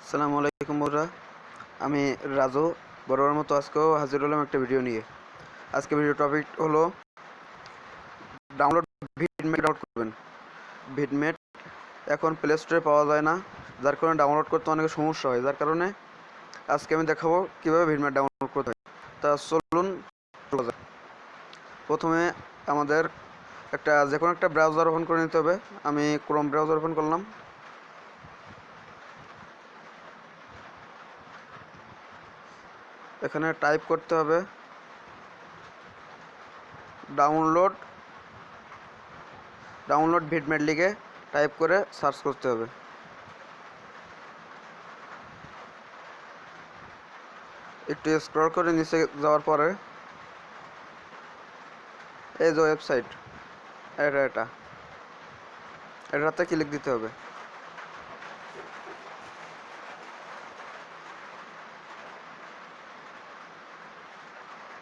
আসসালামু আলাইকুম বন্ধুরা, আমি রাজু বরাবর মতো আজকেও হাজির হলাম একটা ভিডিও নিয়ে। আজকে ভিডিও টপিক হলো ডাউনলোড ভিডমেট ডাউনলোড করবেন। ভিডমেট এখন প্লে স্টোরে পাওয়া যায় না, যার কারণে ডাউনলোড করতে অনেক সমস্যা হয়। যার কারণে আজকে আমি দেখাবো কীভাবে ভিডমেট ডাউনলোড করতে হয়। তা চলুন। প্রথমে আমাদের যে কোনো একটা ব্রাউজার ওপেন করে নিতে হবে। আমি ক্রোম ব্রাউজার ওপেন করলাম। এখানে টাইপ করতে হবে ডাউনলোড ভিডমেট লিখে টাইপ করে সার্চ করতে হবে। একটু স্ক্রল করে নিচে যাওয়ার পরে এই যে ওয়েবসাইট, এটাতে ক্লিক দিতে হবে।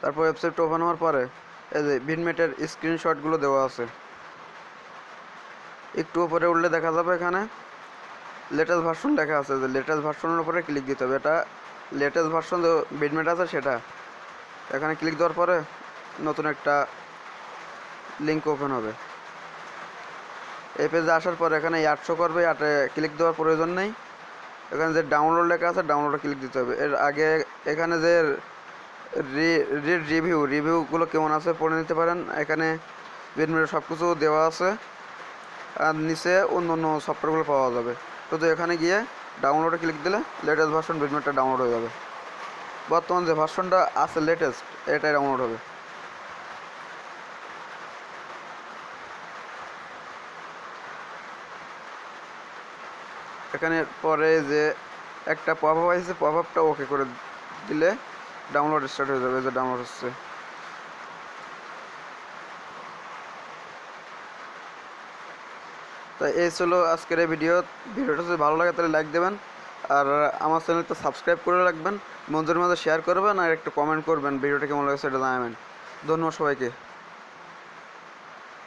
তারপর ওয়েবসাইট ওপেন হওয়ার পরে এই যে ভিডমেটের স্ক্রিনশটগুলো দেওয়া আছে। একটু উপরে উঠলে দেখা যাবে এখানে লেটেস্ট ভার্সন লেখা আছে। যে লেটেস্ট ভার্সনের উপরে ক্লিক দিতে হবে। এটা লেটেস্ট ভার্সন যে ভিডমেট আছে সেটা। এখানে ক্লিক দেওয়ার পরে নতুন একটা লিঙ্ক ওপেন হবে। এই পেজে আসার পরে এখানে অ্যাড শো করবে, অ্যাডে ক্লিক দেওয়ার প্রয়োজন নেই। এখানে যে ডাউনলোড লেখা আছে ডাউনলোডে ক্লিক দিতে হবে। এর আগে এখানে যে রিভিউগুলো কেমন আছে পড়ে নিতে পারেন। এখানে ভিডমেটের সব কিছু দেওয়া আছে, আর নিচে অন্য অন্য সফটওয়্যারগুলো পাওয়া যাবে। শুধু এখানে গিয়ে ডাউনলোডে ক্লিক দিলে লেটেস্ট ভার্সন ভিডমেটটা ডাউনলোড হয়ে যাবে। বর্তমান যে ভার্সনটা আছে লেটেস্ট, এটাই ডাউনলোড হবে। এখানে পরে যে একটা পপআপ আসছে, পপআপটা ওকে করে দিলে ডাউনলোড স্টার্ট হয়ে যাবে। যে ডাউনলোড হচ্ছে। তো এই ছিল আজকের এই ভিডিওটা যদি ভালো লাগে তাহলে লাইক দেবেন, আর আমার চ্যানেলটা সাবস্ক্রাইব করে রাখবেন, বন্ধুদের মাঝে শেয়ার করবেন, আর একটা কমেন্ট করবেন ভিডিওটা কেমন লাগে সেটা জানাবেন। ধন্যবাদ সবাইকে।